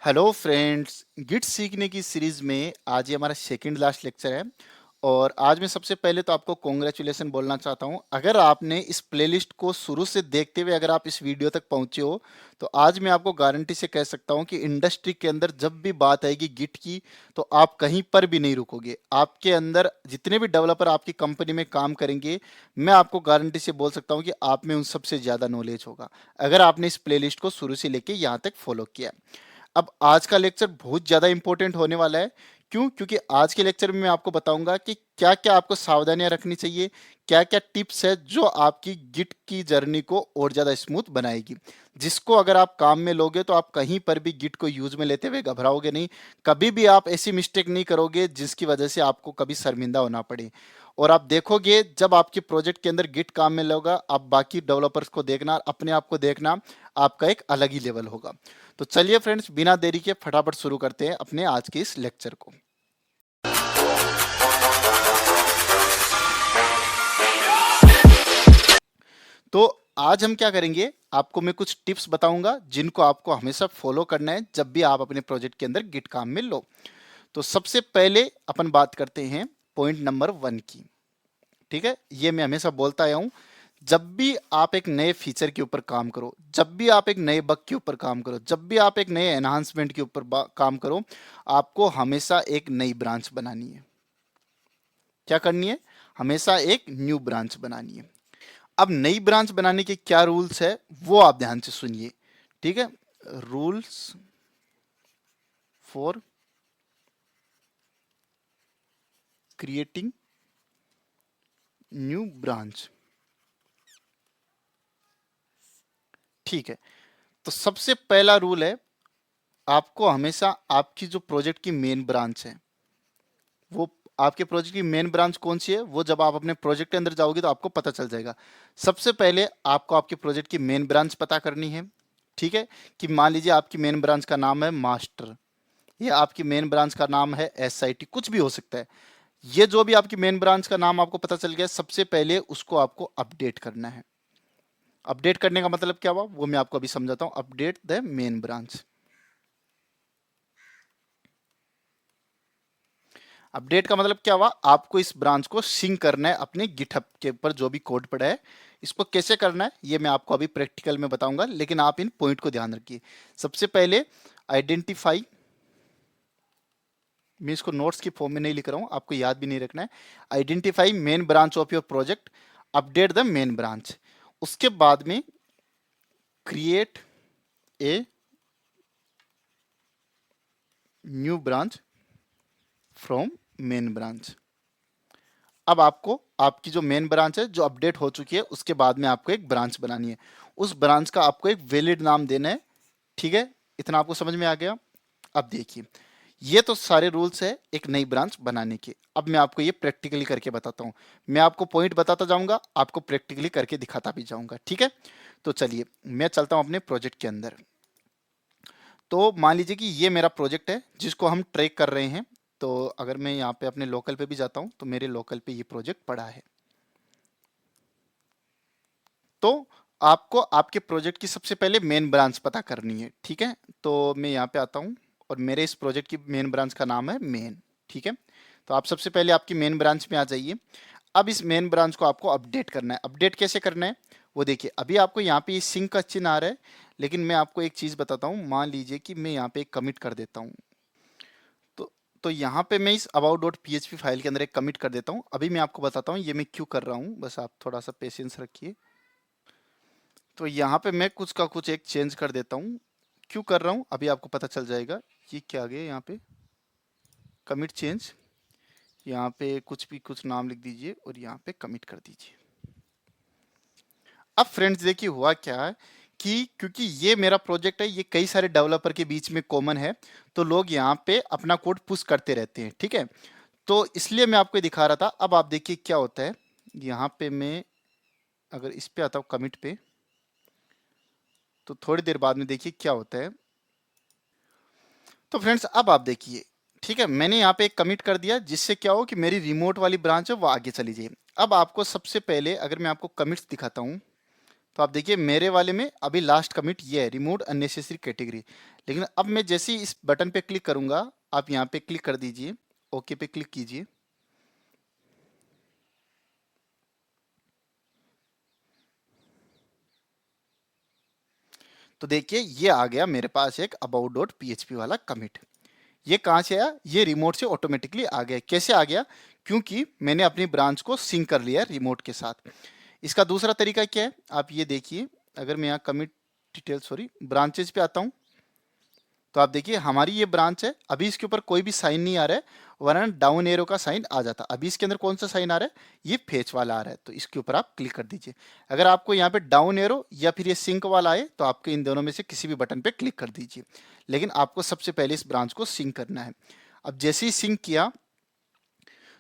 Hello friends, Git सीखने की series में आज ये हमारा सेकंड लास्ट लेक्चर है। और आज मैं सबसे पहले तो आपको कॉन्ग्रेचुलेसन बोलना चाहता हूँ। अगर आपने इस प्लेलिस्ट को शुरू से देखते हुए अगर आप इस वीडियो तक पहुंचे हो तो आज मैं आपको गारंटी से कह सकता हूँ कि इंडस्ट्री के अंदर जब भी बात आएगी गिट की तो आप कहीं पर भी नहीं रुकोगे। आपके अंदर जितने भी डेवलपर आपकी कंपनी में काम करेंगे, मैं आपको गारंटी से बोल सकता हूँ कि आप में उन सबसे ज़्यादा नॉलेज होगा अगर आपने इस प्लेलिस्ट को शुरू से लेके यहाँ तक फॉलो किया। अब आज का लेक्चर बहुत ज़्यादा इंपॉर्टेंट होने वाला है। क्यों? क्योंकि आज के लेक्चर में मैं आपको बताऊंगा कि क्या क्या आपको सावधानियां रखनी चाहिए, क्या क्या टिप्स है जो आपकी गिट की जर्नी को और ज़्यादा स्मूथ बनाएगी, जिसको अगर आप काम में लोगे तो आप कहीं पर भी गिट को यूज में लेते हुए घबराओगे नहीं। कभी भी आप ऐसी मिस्टेक नहीं करोगे जिसकी वजह से आपको कभी शर्मिंदा होना पड़े। और आप देखोगे जब आपके प्रोजेक्ट के अंदर गिट काम में होगा, आप बाकी डेवलपर्स को देखना, अपने आप को देखना, आपका एक अलग ही लेवल होगा। तो चलिए फ्रेंड्स, बिना देरी के फटाफट शुरू करते हैं अपने आज के इस लेक्चर को। तो आज हम क्या करेंगे, आपको मैं कुछ टिप्स बताऊंगा जिनको आपको हमेशा फॉलो करना है जब भी आप अपने प्रोजेक्ट के अंदर गिट काम में लो। तो सबसे पहले अपन बात करते हैं पॉइंट नंबर 1 की। ठीक है, ये मैं हमेशा बोलता आया हूं। जब भी आप एक नए फीचर के ऊपर काम करो, जब भी आप एक नए बग के ऊपर काम करो, जब भी आप एक नए एनहांसमेंट के ऊपर काम करो, आपको हमेशा एक नई ब्रांच बनानी है। क्या करनी है? हमेशा एक न्यू ब्रांच बनानी है। अब नई ब्रांच बनाने के क्या रूल्स है वो आप ध्यान से सुनिए। ठीक है, rules for creating new branch. ठीक है, तो सबसे पहला रूल है, आपको हमेशा आपकी जो प्रोजेक्ट की मेन ब्रांच है, वो आपके प्रोजेक्ट की मेन ब्रांच कौन सी है वो जब आप अपने प्रोजेक्ट के अंदर जाओगे तो आपको पता चल जाएगा। सबसे पहले आपको आपके प्रोजेक्ट की मेन ब्रांच पता करनी है। ठीक है, कि मान लीजिए आपकी मेन ब्रांच का नाम है मास्टर, या आपकी मेन ब्रांच का नाम है एसआईटी, कुछ भी हो सकता है। ये जो भी आपकी मेन ब्रांच का नाम आपको पता चल गया, सबसे पहले उसको आपको अपडेट करना है। अपडेट करने का मतलब क्या हुआ वो मैं आपको अभी समझाता हूं। Update the main branch. Update का मतलब क्या हुआ, आपको इस ब्रांच को सिंक करना है अपने गिटहब के ऊपर जो भी कोड पड़ा है। इसको कैसे करना है ये मैं आपको अभी प्रैक्टिकल में बताऊंगा, लेकिन आप इन पॉइंट को ध्यान रखिए। सबसे पहले आइडेंटिफाई, मैं इसको नोट्स की फॉर्म में नहीं लिख रहा हूं, आपको याद भी नहीं रखना है। Identify main branch of your project, update the main branch. उसके बाद में create a new branch from main branch. अब आपको आपकी जो मेन ब्रांच है जो अपडेट हो चुकी है उसके बाद में आपको एक ब्रांच बनानी है। उस ब्रांच का आपको एक वैलिड नाम देना है। ठीक है, इतना आपको समझ में आ गया? अब देखिए, ये तो सारे रूल्स है एक नई ब्रांच बनाने के। अब मैं आपको ये प्रैक्टिकली करके बताता हूँ। मैं आपको पॉइंट बताता जाऊंगा, आपको प्रैक्टिकली करके दिखाता भी जाऊंगा। ठीक है, तो चलिए मैं चलता हूँ अपने प्रोजेक्ट के अंदर। तो मान लीजिए कि ये मेरा प्रोजेक्ट है जिसको हम ट्रैक कर रहे हैं। तो अगर मैं यहाँ पे अपने लोकल पे भी जाता हूँ तो मेरे लोकल पे ये प्रोजेक्ट पड़ा है। तो आपको आपके प्रोजेक्ट की सबसे पहले मेन ब्रांच पता करनी है। ठीक है, तो मैं यहाँ पे आता हूँ और मेरे इस प्रोजेक्ट की मेन ब्रांच का नाम है मेन। ठीक है, तो आप सबसे पहले आपकी मेन ब्रांच में आ जाइए। अब इस मेन ब्रांच को आपको अपडेट करना है। अपडेट कैसे करना है वो देखिए। अभी आपको यहाँ पे सिंक का चिन्ह आ रहा है, लेकिन मैं आपको एक चीज़ बताता हूँ। मान लीजिए कि मैं यहाँ पे एक कमिट कर देता हूँ। तो तो यहाँ पे मैं इस about.php फाइल के अंदर एक कमिट कर देता हूँ। अभी मैं आपको बताता हूँ ये मैं क्यों कर रहा हूँ, बस आप थोड़ा सा पेशेंस रखिए। तो यहाँ पे मैं कुछ का कुछ एक चेंज कर देता हूँ। क्यों कर रहा हूँ अभी आपको पता चल जाएगा। ये क्या आ गया यहाँ पे, कमिट चेंज, यहाँ पे कुछ भी कुछ नाम लिख दीजिए और यहाँ पे कमिट कर दीजिए। अब फ्रेंड्स देखिए हुआ क्या है कि क्योंकि ये मेरा प्रोजेक्ट है, ये कई सारे डेवलपर के बीच में कॉमन है, तो लोग यहाँ पे अपना कोड पुश करते रहते हैं। ठीक है, तो इसलिए मैं आपको दिखा रहा था। अब आप देखिए क्या होता है, यहाँ पे मैं अगर इस पे आता हूँ कमिट पे, तो थोड़ी देर बाद में देखिए क्या होता है। तो फ्रेंड्स अब आप देखिए, ठीक है, मैंने यहाँ पे एक कमिट कर दिया जिससे क्या हो कि मेरी रिमोट वाली ब्रांच है वो आगे चली जाए। अब आपको सबसे पहले अगर मैं आपको कमिट्स दिखाता हूँ तो आप देखिए मेरे वाले में अभी लास्ट कमिट ये है, रिमूव अननेसेसरी कैटेगरी। लेकिन अब मैं जैसे ही इस बटन पे क्लिक करूंगा, आप यहाँ पे क्लिक कर दीजिए, ओके पे क्लिक कीजिए। तो देखिए ये आ गया मेरे पास एक अबाउट डॉट पीएचपी वाला कमिट। ये कहाँ से आया? ये रिमोट से ऑटोमेटिकली आ गया। कैसे आ गया? क्योंकि मैंने अपनी ब्रांच को सिंक कर लिया रिमोट के साथ। इसका दूसरा तरीका क्या है, आप ये देखिए। अगर मैं यहाँ कमिट डिटेल सॉरी ब्रांचेज पे आता हूँ, तो आप देखिए हमारी ये ब्रांच है। अभी इसके ऊपर कोई भी साइन नहीं आ रहा है, वरना डाउन एरो का साइन आ जाता। अभी इसके अंदर कौन सा साइन आ रहा है? ये फेच वाला आ रहा है। तो इसके ऊपर आप क्लिक कर दीजिए। अगर आपको यहाँ पे डाउन एरो या फिर ये सिंक वाला आए, तो आपके इन दोनों में से किसी भी बटन पे क्लिक कर दीजिए। लेकिन आपको सबसे पहले इस ब्रांच को सिंक करना है। अब जैसे ही सिंक किया,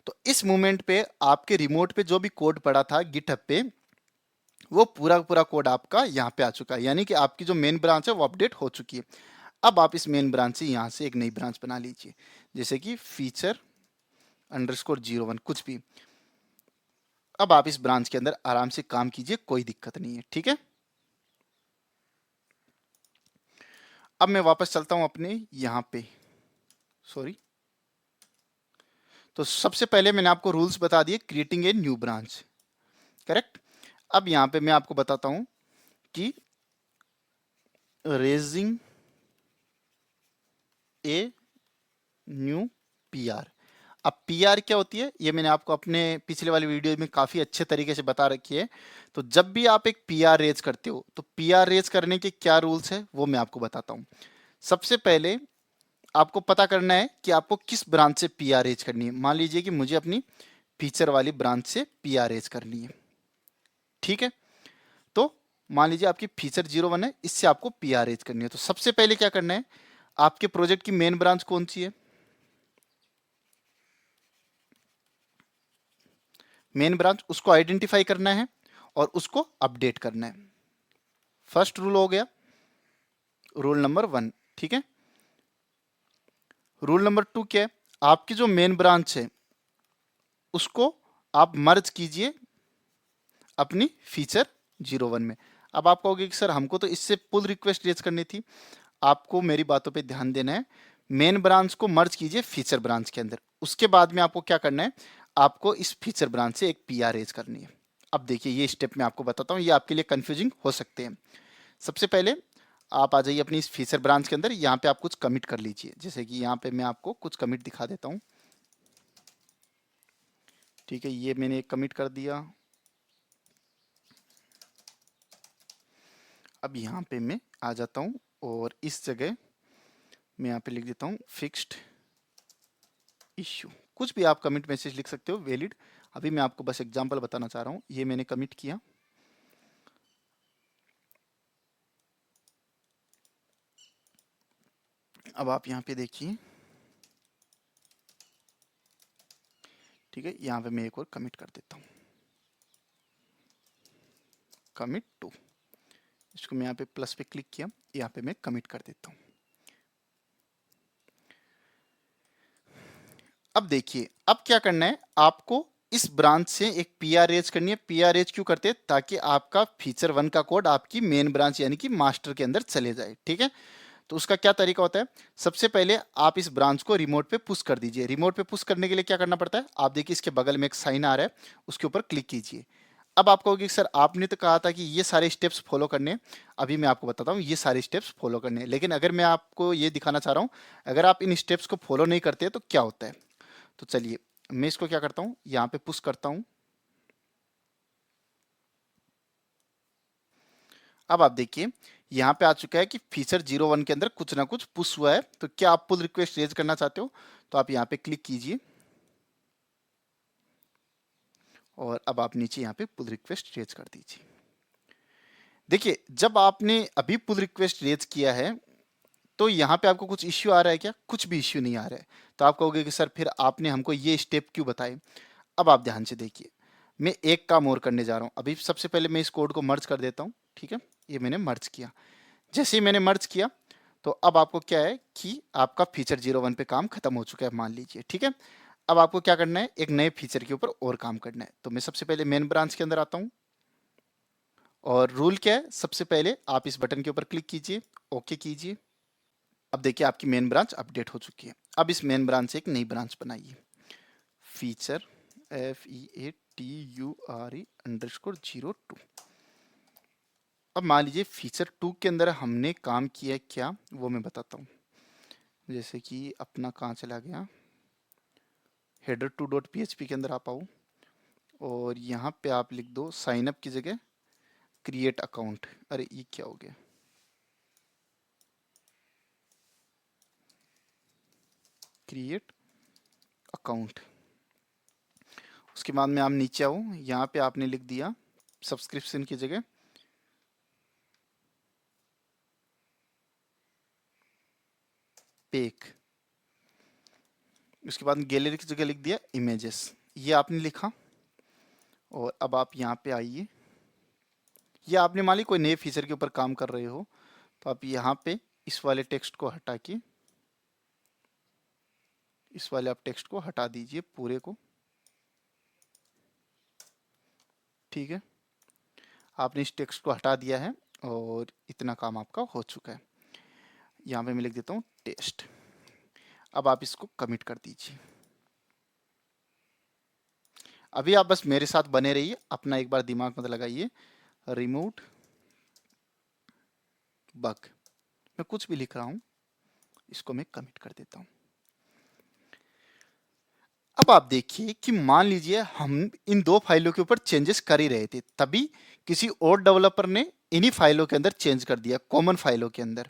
तो इस मोमेंट पे आपके रिमोट पे जो भी कोड पड़ा था गिटहब पे, वो पूरा पूरा कोड आपका यहाँ पे आ चुका है। यानी कि आपकी जो मेन ब्रांच है वो अपडेट हो चुकी है। अब आप इस मेन ब्रांच से यहाँ से एक नई ब्रांच बना लीजिए, जैसे कि फीचर अंडरस्कोर 01 कुछ भी। अब आप इस ब्रांच के अंदर आराम से काम कीजिए, कोई दिक्कत नहीं है, ठीक है। अब मैं वापस चलता हूं अपने यहाँ पे, सॉरी। तो सबसे पहले मैंने आपको रूल्स बता दिए creating a new branch, correct. अब यहाँ पे मैं आपको बताता हूं कि रेजिंग ए न्यू पीआर। अब पीआर क्या होती है, ये मैंने आपको अपने पिछले वाली वीडियो में काफी अच्छे तरीके से बता रखी है। तो जब भी आप एक पीआर रेज करते हो, तो पीआर रेज करने के क्या रूल्स है वो मैं आपको बताता हूं। सबसे पहले आपको पता करना है कि आपको किस ब्रांच से पीआर रेज करनी है। मान लीजिए कि मुझे अपनी फीचर वाली ब्रांच से पीआर रेज करनी है, ठीक है। तो मान लीजिए आपकी फीचर 01 है, इससे आपको पीआर रेज करनी है। तो सबसे पहले क्या करना है, आपके प्रोजेक्ट की मेन ब्रांच कौन सी है, मेन ब्रांच, उसको आइडेंटिफाई करना है और उसको अपडेट करना है। फर्स्ट रूल हो गया, रूल नंबर 1, ठीक है। रूल नंबर 2 क्या है, आपकी जो मेन ब्रांच है उसको आप मर्ज कीजिए अपनी फीचर 01 में। अब आप कहोगे कि सर हमको तो इससे पुल रिक्वेस्ट रेज करनी थी। आपको मेरी बातों पे ध्यान देना है। मेन ब्रांच को मर्ज कीजिए फीचर ब्रांच के अंदर, उसके बाद में आपको क्या करना है, आपको इस फीचर ब्रांच से एक पीआर रेज करनी है। अब देखिए ये स्टेप मैं आपको बताता हूँ, ये आपके लिए कंफ्यूजिंग हो सकते हैं। सबसे पहले आप आ जाइए अपनी इस फीचर ब्रांच के अंदर, यहाँ पे आप कुछ कमिट कर लीजिए। जैसे कि यहाँ पे मैं आपको कुछ कमिट दिखा देता हूँ, ठीक है। ये मैंने एक कमिट कर दिया। अब यहाँ पे मैं आ जाता हूँ और इस जगह मैं यहाँ पे लिख देता हूँ फिक्स्ड इश्यू। कुछ भी आप कमिट मैसेज लिख सकते हो, वैलिड। अभी मैं आपको बस एग्जांपल बताना चाह रहा हूँ। ये मैंने कमिट किया। अब आप यहाँ पे देखिए, ठीक है। यहाँ पे मैं एक और कमिट कर देता हूँ, कमिट टू। इसको मैं यहाँ पे प्लस पे क्लिक किया, यहाँ पे मैं कमिट कर देता हूँ। अब देखिए अब क्या करना है, आपको इस ब्रांच से एक पीआर रेज करनी है। पीआर रेज क्यों करते हैं, ताकि आपका फीचर 1 का कोड आपकी मेन ब्रांच यानी कि मास्टर के अंदर चले जाए, ठीक है। तो उसका क्या तरीका होता है, सबसे पहले आप इस ब्रांच को रिमोट पे पुश कर दीजिए। रिमोट पे पुश करने के लिए क्या करना पड़ता है, आप देखिए इसके बगल में एक साइन आ रहा है, उसके ऊपर क्लिक कीजिए। अब आप कहोगे सर आपने तो कहा था कि ये सारे स्टेप्स फॉलो करने हैं। अभी मैं आपको बताता हूँ ये सारे स्टेप्स फॉलो करने हैं, लेकिन अगर मैं आपको ये दिखाना चाह रहा हूँ, अगर आप इन स्टेप्स को फॉलो नहीं करते तो क्या होता है। तो चलिए मैं इसको क्या करता हूँ, यहाँ पे पुश करता हूँ। अब आप देखिए यहाँ पे आ चुका है कि फीचर 01 के अंदर कुछ ना कुछ पुश हुआ है। तो क्या आप पुल रिक्वेस्ट रेज करना चाहते हो, तो आप यहाँ पे क्लिक कीजिए और अब आप नीचे यहाँ पे पुल रिक्वेस्ट रेज कर दीजिए। देखिए जब आपने अभी पुल रिक्वेस्ट रेज किया है, तो यहाँ पे आपको कुछ इश्यू आ रहा है क्या, कुछ भी इश्यू नहीं आ रहा है। तो आप कहोगे कि सर फिर आपने हमको ये स्टेप क्यों बताए। अब आप ध्यान से देखिए, मैं एक काम और करने जा रहा हूँ। अभी सबसे पहले मैं इस कोड को मर्ज कर देता हूँ, ठीक है। ये मैंने मर्ज किया। जैसे ही मैंने मर्ज किया, तो अब आपको क्या है कि आपका फीचर 01 पे काम खत्म हो चुका है मान लीजिए, ठीक है। अब आपको क्या करना है, एक नए फीचर के ऊपर और काम करना है। तो मैं सबसे पहले मेन ब्रांच के अंदर आता हूँ और रूल क्या है, सबसे पहले आप इस बटन के ऊपर क्लिक कीजिए, ओके कीजिए। अब देखिए आपकी मेन ब्रांच अपडेट हो चुकी है। अब इस मेन ब्रांच से एक नई ब्रांच बनाइए, फीचर FEATURE_02। अब मान लीजिए फीचर 2 के अंदर हमने काम किया क्या, वो मैं बताता हूँ। जैसे कि अपना कहाँ चला गया, हेडर 2.php के अंदर आप आओ और यहाँ पे आप लिख दो साइन अप की जगह क्रिएट अकाउंट। अरे ये क्या हो गया, क्रिएट अकाउंट। उसके बाद में आप नीचे आओ, यहाँ पे आपने लिख दिया सब्सक्रिप्शन की जगह पेक। उसके बाद गैलरी की जगह लिख दिया इमेजेस, ये आपने लिखा। और अब आप यहाँ पे आइए, ये आपने मान ली कोई नए फीचर के ऊपर काम कर रहे हो, तो आप यहाँ पे इस वाले टेक्स्ट को हटा के, इस वाले आप टेक्स्ट को हटा दीजिए पूरे को। ठीक है, आपने इस टेक्स्ट को हटा दिया है और इतना काम आपका हो चुका है। यहाँ पे मैं लिख देता हूँ टेस्ट। अब आप इसको कमिट कर दीजिए। अभी आप बस मेरे साथ बने रहिए, अपना एक बार दिमाग मत लगाइए। रिमूव बग, मैं कुछ भी लिख रहा हूँ, इसको मैं कमिट कर देता हूँ। अब आप देखिए कि मान लीजिए हम इन दो फाइलों के ऊपर चेंजेस कर ही रहे थे, तभी किसी और डेवलपर ने इन्हीं फाइलों के अंदर चेंज कर दिया, कॉमन फाइलों के अंदर।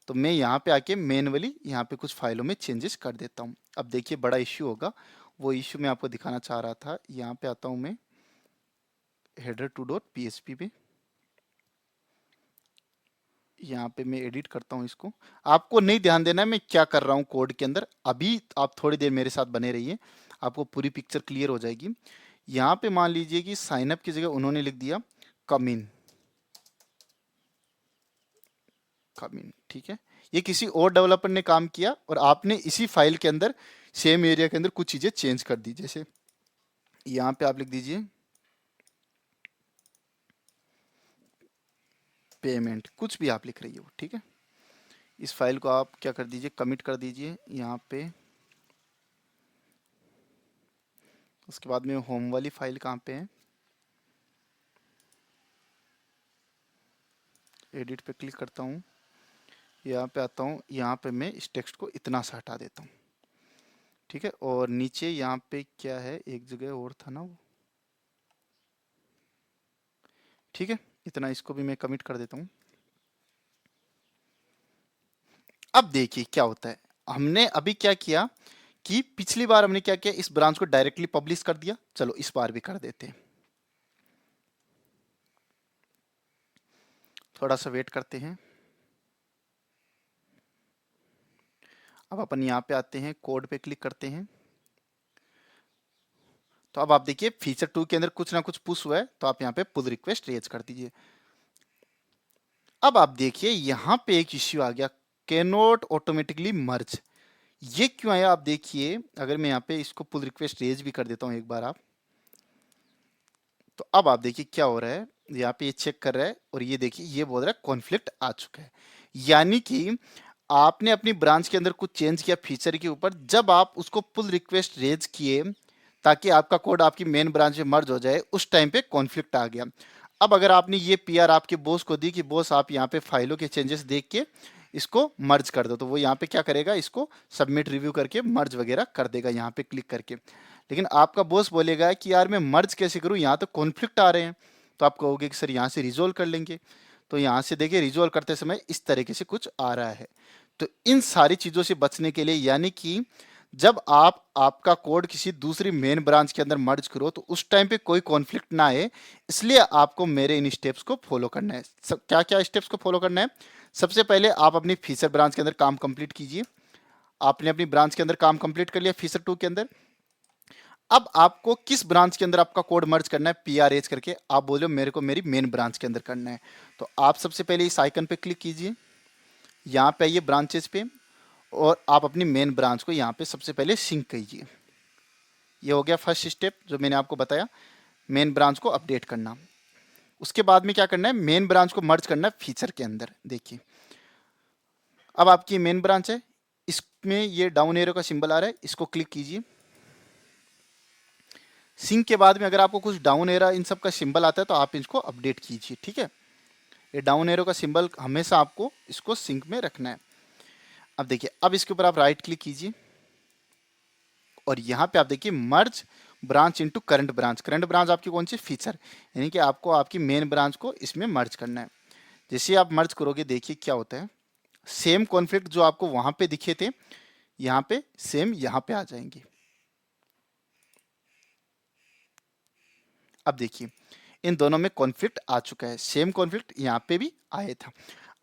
तो मैं यहाँ पे आके मैनुअली यहाँ पे कुछ फाइलों में चेंजेस कर देता हूँ। अब देखिए बड़ा इश्यू होगा, वो इश्यू मैं आपको दिखाना चाह रहा था। यहाँ पे आता हूँ मैं हेडर 2.php पे, यहाँ पे मैं एडिट करता हूँ इसको। आपको नहीं ध्यान देना है मैं क्या कर रहा हूँ कोड के अंदर, अभी आप थोड़ी देर मेरे साथ बने रहिए, आपको पूरी पिक्चर क्लियर हो जाएगी। यहाँ पे मान लीजिए कि साइन अप की जगह उन्होंने लिख दिया कम इन, कम इन। ठीक है, ये किसी और डेवलपर ने काम किया और आपने इसी फाइल के अंदर सेम एरिया के अंदर कुछ चीजें चेंज कर दी। जैसे यहाँ पे आप लिख दीजिए पेमेंट, कुछ भी आप लिख रही हो। ठीक है, इस फाइल को आप क्या कर दीजिए, कमिट कर दीजिए यहाँ पे। उसके बाद में होम वाली फाइल कहाँ पे है, एडिट पे क्लिक करता हूँ, यहाँ पे आता हूँ, यहाँ पे मैं इस टेक्स्ट को इतना सा हटा देता हूँ। ठीक है, और नीचे यहाँ पे क्या है, एक जगह और था ना वो। ठीक है, इतना इसको भी मैं कमिट कर देता हूँ। अब देखिए क्या होता है, हमने अभी क्या किया कि पिछली बार हमने क्या किया, इस ब्रांच को डायरेक्टली पब्लिश कर दिया। चलो इस बार भी कर देते हैं, थोड़ा सा वेट करते हैं। अब अपन यहाँ पे आते हैं, कोड पे क्लिक करते हैं। तो अब आप देखिए फीचर 2 के अंदर कुछ ना कुछ पुश हुआ है, तो आप यहाँ पे पुल रिक्वेस्ट रेज कर दीजिए। अब आप देखिए यहाँ पे एक इश्यू आ गया, कैन नॉट ऑटोमेटिकली मर्ज। ये क्यों आया, आप देखिए अगर मैं यहाँ पे इसको पुल रिक्वेस्ट रेज भी कर देता हूँ एक बार आप, तो अब आप देखिए क्या हो रहा है, यहाँ पे ये चेक कर रहा है और ये देखिए ये बोल रहा है कॉन्फ्लिक्ट आ चुका है। यानी कि आपने अपनी ब्रांच के अंदर कुछ चेंज किया फीचर के ऊपर, जब आप उसको पुल रिक्वेस्ट रेज किए ताकि आपका कोड आपकी मेन ब्रांच में मर्ज हो जाए, उस टाइम पे कॉन्फ्लिक्ट आ गया। अब अगर आपने ये पीआर आपके बॉस को दी कि बॉस आप यहाँ पे फाइलों के चेंजेस देख के इसको मर्ज कर दो, तो वो यहाँ पे क्या करेगा, इसको सबमिट रिव्यू करके मर्ज वगैरह कर देगा यहाँ पे क्लिक करके। लेकिन आपका बॉस बोलेगा कि यार मैं मर्ज कैसे करूँ, यहाँ तो कॉन्फ्लिक्ट आ रहे हैं। तो आप कहोगे कि सर यहाँ से रिजोल्व कर लेंगे, तो यहाँ से देखिए रिजोल्व करते समय इस तरीके से कुछ आ रहा है। तो इन सारी चीज़ों से बचने के लिए, यानी कि जब आप आपका कोड किसी दूसरी मेन ब्रांच के अंदर मर्ज करो तो उस टाइम पे कोई कॉन्फ्लिक्ट ना आए, इसलिए आपको मेरे इन स्टेप्स को फॉलो करना है। क्या क्या स्टेप्स को फॉलो करना है, सबसे पहले आप अपनी फीचर ब्रांच के अंदर काम कंप्लीट कीजिए। आपने अपनी ब्रांच के अंदर काम कंप्लीट कर लिया फीचर 2 के अंदर। अब आपको किस ब्रांच के अंदर आपका कोड मर्ज करना है, पीआरएच करके आप बोलो मेरे को मेरी मेन ब्रांच के अंदर करना है। तो आप सबसे पहले इस आइकन पे क्लिक कीजिए, यहाँ पे आइए ब्रांचेस पे, और आप अपनी मेन ब्रांच को यहाँ पे सबसे पहले सिंक कीजिए। ये हो गया फर्स्ट स्टेप जो मैंने आपको बताया, मेन ब्रांच को अपडेट करना। उसके बाद में क्या करना है, मेन ब्रांच को मर्ज करना है फीचर के अंदर। देखिए अब आपकी मेन ब्रांच है, इसमें ये डाउन एरो का सिंबल आ रहा है, इसको क्लिक कीजिए। सिंक के बाद में अगर आपको कुछ डाउन एरो इन सब का सिंबल आता है तो आप इसको अपडेट कीजिए, ठीक है। ये डाउन एरो का सिंबल हमेशा आपको इसको सिंक में रखना है। अब देखिए, अब इसके ऊपर आप राइट क्लिक कीजिए और यहाँ पे आप देखिए merge branch into current branch. Current branch आपकी कौन सी, फीचर, यानी कि आपको आपकी मेन ब्रांच को इसमें मर्ज करना है। जैसे आप मर्ज करोगे देखिए क्या होता है, सेम कॉन्फ्लिक्ट जो आपको वहां पे दिखे थे यहाँ पे सेम यहाँ पे आ जाएंगे। अब देखिए इन दोनों में कॉन्फ्लिक्ट आ चुका है, सेम कॉन्फ्लिक्ट यहाँ पे भी आया था।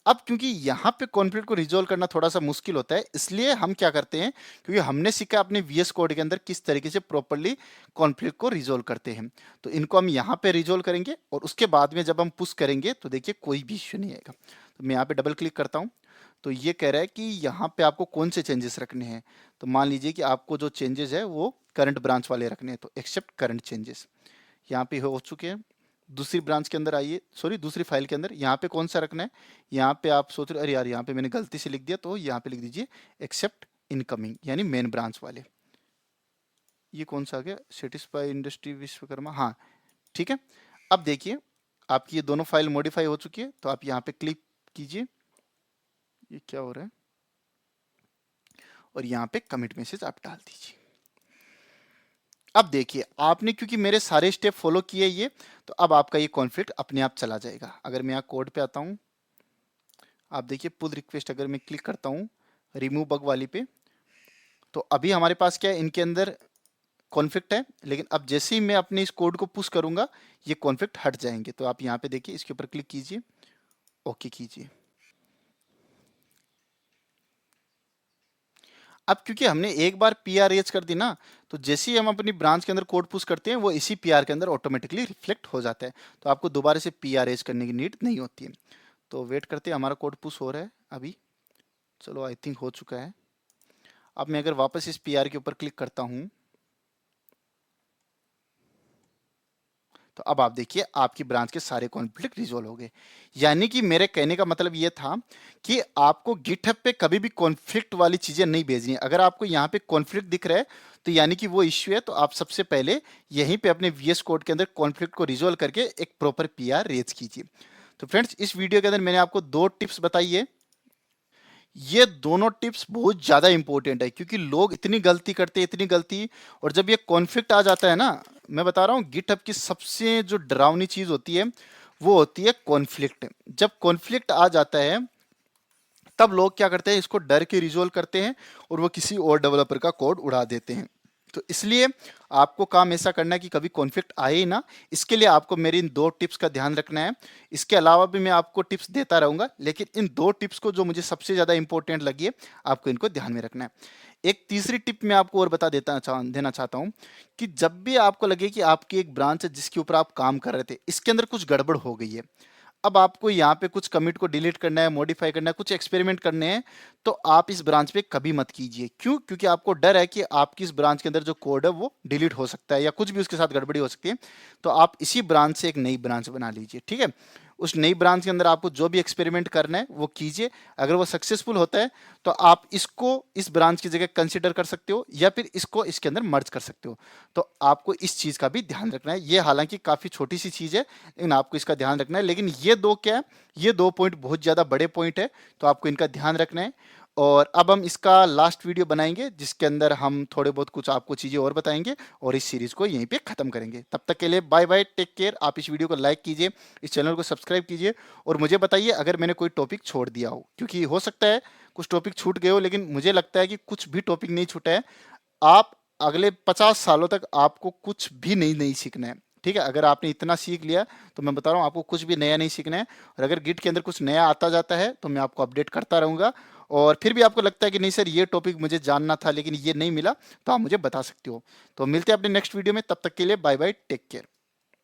अब क्योंकि यहाँ पे कॉन्फ्लिक्ट को रिजोल्व करना थोड़ा सा मुश्किल होता है, इसलिए हम क्या करते हैं, क्योंकि हमने सीखा अपने वीएस कोड के अंदर किस तरीके से प्रॉपर्ली कॉन्फ्लिक्ट को रिजोल्व करते हैं, तो इनको हम यहाँ पे रिजोल्व करेंगे और उसके बाद में जब हम पुश करेंगे तो देखिए कोई भी इश्यू नहीं आएगा। तो मैं यहाँ पे डबल क्लिक करता हूँ, तो ये कह रहा है कि यहाँ पे आपको कौन से चेंजेस रखने हैं। तो मान लीजिए कि आपको जो चेंजेस है वो करंट ब्रांच वाले रखने हैं, तो एक्सेप्ट करंट चेंजेस यहाँ पे हो चुके हैं। दूसरी ब्रांच के अंदर आइए, सॉरी दूसरी फाइल के अंदर, यहाँ पे कौन सा रखना है, यहाँ पे आप सोच रहे अरे यार यहाँ पे मैंने गलती से लिख दिया, तो यहाँ पे लिख दीजिए एक्सेप्ट इनकमिंग, यानी मेन ब्रांच वाले। ये कौन सा आ गया, सेटिस्फाई इंडस्ट्री विश्वकर्मा, हाँ ठीक है। अब देखिए आपकी ये दोनों फाइल मॉडिफाई हो चुकी है, तो आप यहाँ पे क्लिक कीजिए, ये क्या हो रहा है, और यहाँ पे कमिट मैसेज आप डाल दीजिए। अब देखिए आपने क्योंकि मेरे सारे स्टेप फॉलो किए ये, तो अब आपका ये कॉन्फ्लिक्ट अपने आप चला जाएगा। अगर मैं यहाँ कोड पे आता हूँ, आप देखिए पुल रिक्वेस्ट अगर मैं क्लिक करता हूँ रिमूव बग वाली पे, तो अभी हमारे पास क्या है, इनके अंदर कॉन्फ्लिक्ट है, लेकिन अब जैसे ही मैं अपने इस कोड को पुश करूंगा ये कॉन्फ्लिक्ट हट जाएंगे। तो आप यहाँ पे देखिए इसके ऊपर क्लिक कीजिए, ओके कीजिए। अब क्योंकि हमने एक बार पीआर रेज कर दी ना, तो जैसे ही हम अपनी ब्रांच के अंदर कोड पुश करते हैं वो इसी पीआर के अंदर ऑटोमेटिकली रिफ्लेक्ट हो जाता है, तो आपको दोबारा से पीआर रेज करने की नीड नहीं होती है। तो वेट करते हैं, हमारा कोड पुश हो रहा है अभी, चलो आई थिंक हो चुका है। अब मैं अगर वापस इस पीआर के ऊपर क्लिक करता हूँ, तो अब आप देखिए आपकी ब्रांच के सारे कॉन्फ्लिक्ट रिजोल्व हो गए। यानी कि मेरे कहने का मतलब ये था कि आपको गिटहब पे कभी भी कॉन्फ्लिक्ट वाली चीजें नहीं भेजनी है। अगर आपको यहाँ पे कॉन्फ्लिक्ट दिख रहा है तो यानी कि वो इश्यू है, तो आप सबसे पहले यहीं पे अपने वीएस कोड के अंदर कॉन्फ्लिक्ट को रिजोल्व करके एक प्रॉपर पीआर रेज कीजिए। तो फ्रेंड्स इस वीडियो के अंदर मैंने आपको 2 टिप्स बताई है, ये दोनों टिप्स बहुत ज़्यादा इंपॉर्टेंट है, क्योंकि लोग इतनी गलती करते हैं, इतनी गलती, और जब ये कॉन्फ्लिक्ट आ जाता है ना, मैं बता रहा हूँ गिटहब की सबसे जो डरावनी चीज़ होती है वो होती है कॉन्फ्लिक्ट। जब कॉन्फ्लिक्ट आ जाता है तब लोग क्या करते हैं, इसको डर के रिजोल्व करते हैं और वो किसी और डेवलपर का कोड उड़ा देते हैं। तो इसलिए आपको काम ऐसा करना है कि कभी कॉन्फ्लिक्ट आए ही ना, इसके लिए आपको मेरी इन 2 टिप्स का ध्यान रखना है। इसके अलावा भी मैं आपको टिप्स देता रहूंगा, लेकिन इन 2 टिप्स को जो मुझे सबसे ज़्यादा इंपॉर्टेंट लगी है आपको इनको ध्यान में रखना है। एक तीसरी टिप मैं आपको और बता देना चाहता हूँ कि जब भी आपको लगे कि आपकी एक ब्रांच है जिसके ऊपर आप काम कर रहे थे, इसके अंदर कुछ गड़बड़ हो गई है, अब आपको यहाँ पे कुछ कमिट को डिलीट करना है, मॉडिफाई करना है, कुछ एक्सपेरिमेंट करने हैं, तो आप इस ब्रांच पे कभी मत कीजिए। क्यों? क्योंकि आपको डर है कि आपकी इस ब्रांच के अंदर जो कोड है वो डिलीट हो सकता है या कुछ भी उसके साथ गड़बड़ी हो सकती है। तो आप इसी ब्रांच से एक नई ब्रांच बना लीजिए, ठीक है। उस नई ब्रांच के अंदर आपको जो भी एक्सपेरिमेंट करना है वो कीजिए। अगर वो सक्सेसफुल होता है तो आप इसको इस ब्रांच की जगह कंसिडर कर सकते हो या फिर इसको इसके अंदर मर्ज कर सकते हो। तो आपको इस चीज़ का भी ध्यान रखना है। ये हालांकि काफ़ी छोटी सी चीज़ है, लेकिन आपको इसका ध्यान रखना है। लेकिन ये 2 क्या है, ये 2 पॉइंट बहुत ज़्यादा बड़े पॉइंट है, तो आपको इनका ध्यान रखना है। और अब हम इसका लास्ट वीडियो बनाएंगे जिसके अंदर हम थोड़े बहुत कुछ आपको चीज़ें और बताएंगे और इस सीरीज़ को यहीं पे ख़त्म करेंगे। तब तक के लिए बाय बाय, टेक केयर। आप इस वीडियो को लाइक कीजिए, इस चैनल को सब्सक्राइब कीजिए और मुझे बताइए अगर मैंने कोई टॉपिक छोड़ दिया हो, क्योंकि हो सकता है कुछ टॉपिक छूट गए हो, लेकिन मुझे लगता है कि कुछ भी टॉपिक नहीं छूटा है। आप अगले 50 सालों तक आपको कुछ भी नहीं सीखना है, ठीक है। अगर आपने इतना सीख लिया तो मैं बता रहा हूँ आपको कुछ भी नया नहीं सीखना है। और अगर गिट के अंदर कुछ नया आता जाता है तो मैं आपको अपडेट करता रहूँगा। और फिर भी आपको लगता है कि नहीं सर ये टॉपिक मुझे जानना था लेकिन ये नहीं मिला, तो आप मुझे बता सकते हो। तो मिलते हैं अपने नेक्स्ट वीडियो में, तब तक के लिए बाय बाय, टेक केयर।